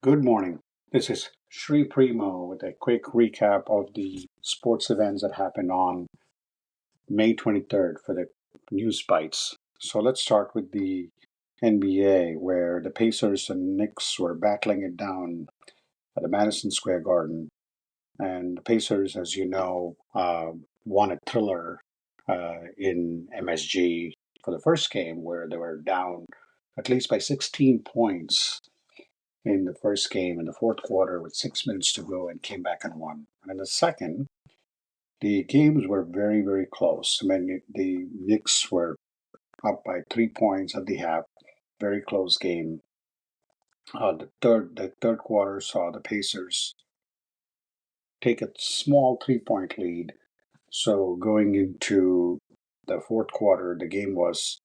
Good morning. This is Sri Primo with a quick recap of the sports events that happened on May 23rd for the News Bites. So let's start with the NBA, where the Pacers and Knicks were battling it down at the Madison Square Garden. And the Pacers, as you know, won a thriller in MSG for the first game, where they were down at least by 16 points in the first game in the fourth quarter with 6 minutes to go and came back and won. And in the second, the games were very, very close. I mean, the Knicks were up by 3 points at the half, very close game. The third quarter saw the Pacers take a small 3 point lead. So going into the fourth quarter, the game was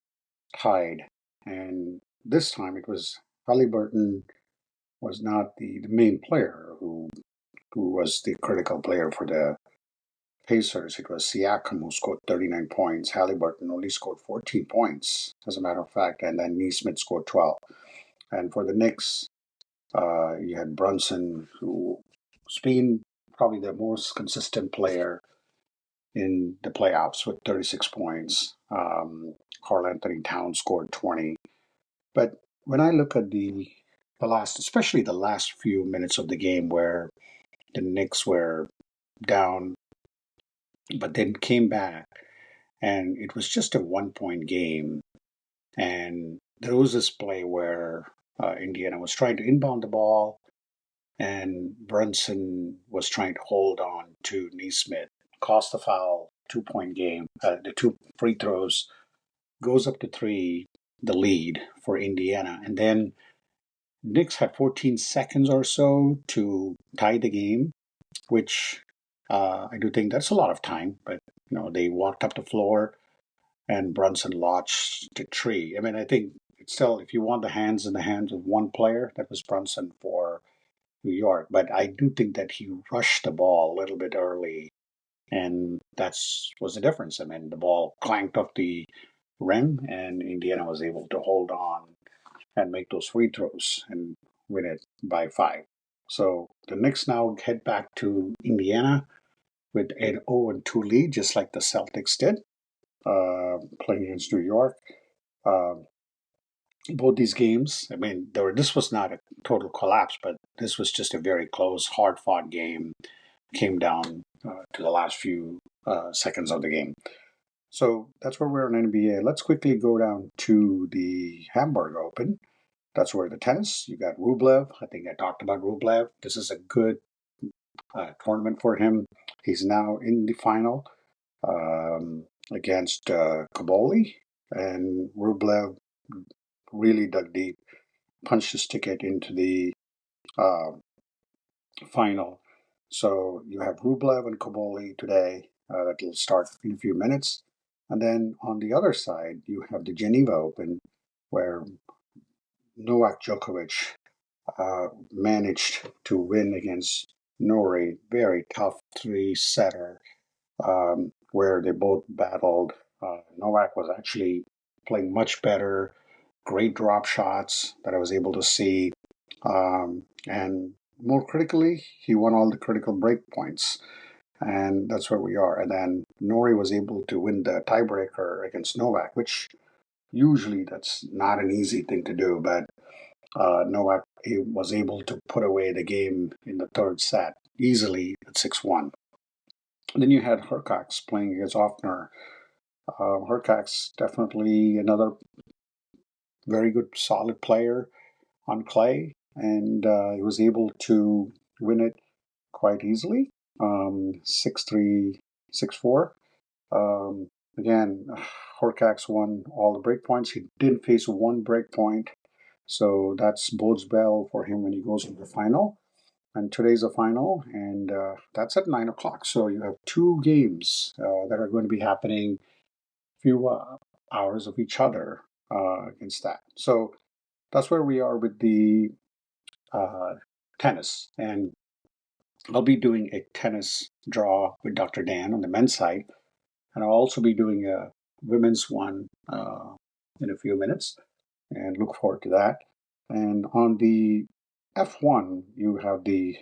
tied, and this time it was Halliburton was not the main player who was the critical player for the Pacers. It was Siakam who scored 39 points. Halliburton only scored 14 points, as a matter of fact, and then Neesmith scored 12. And for the Knicks, you had Brunson, who's been probably the most consistent player in the playoffs with 36 points. Karl Anthony Towns scored 20. But when I look at the last, especially the last few minutes of the game where the Knicks were down but then came back, and it was just a 1 point game. And there was this play where Indiana was trying to inbound the ball, and Brunson was trying to hold on to Neesmith, cost the foul, 2 point game. The two free throws goes up to three, the lead for Indiana. And then Knicks had 14 seconds or so to tie the game, which I do think that's a lot of time, but they walked up the floor and Brunson launched the tree. I mean, I think it's still, if you want the hands in the hands of one player, that was Brunson for New York. But I do think that he rushed the ball a little bit early, and that's was the difference. I mean, the ball clanked off the rim, and Indiana was able to hold on and make those free throws and win it by 5. So the Knicks now head back to Indiana with an 0-2 lead, just like the Celtics did, playing against New York. Uh, both these games, I mean, this was not a total collapse, but this was just a very close, hard-fought game. Came down to the last few seconds of the game. So that's where we're in NBA. Let's quickly go down to the Hamburg Open. That's where the tennis. You got Rublev. I think I talked about Rublev. This is a good tournament for him. He's now in the final against Kaboli, and Rublev really dug deep, punched his ticket into the uh, final. So you have Rublev and Kaboli today. That will start in a few minutes. And then on the other side, you have the Geneva Open, where Novak Djokovic managed to win against Norrie. Very tough three-setter where they both battled. Novak was actually playing much better, great drop shots that I was able to see. And more critically, he won all the critical break points. And that's where we are. And then Norrie was able to win the tiebreaker against Novak, which usually that's not an easy thing to do. But Novak was able to put away the game in the third set easily at 6-1. Then you had Hercox playing against Offner. Hercox definitely another very good, solid player on clay, and he was able to win it quite easily, 6-3, 6-4. Again, Horcax won all the break points. He did face one break point, so that's bodes well for him when he goes to the final. And today's a final, and that's at 9 o'clock. So you have two games that are going to be happening few hours of each other against that. So that's where we are with the uh, tennis. And I'll be doing a tennis draw with Dr. Dan on the men's side, and I'll also be doing a women's one in a few minutes, and look forward to that. And on the F1, you have the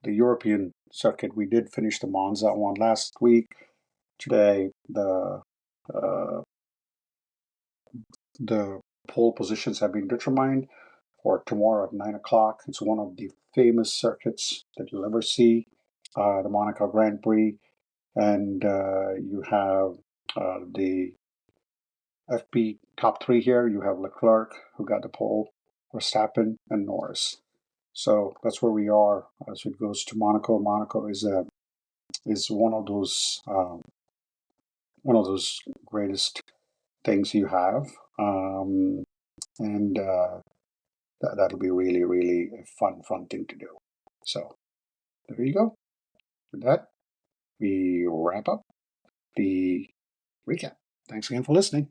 European circuit. We did finish the Monza one last week. Today, uh, the pole positions have been determined for tomorrow at 9 o'clock. It's one of the famous circuits that you'll ever see, the Monaco Grand Prix, and you have the FP top three here. You have Leclerc, who got the pole, Verstappen, and Norris. So that's where we are as it goes to Monaco. Monaco is one of those greatest things you have, and that'll be really really a fun thing to do. So there you go. With that, we wrap up the recap. Thanks again for listening.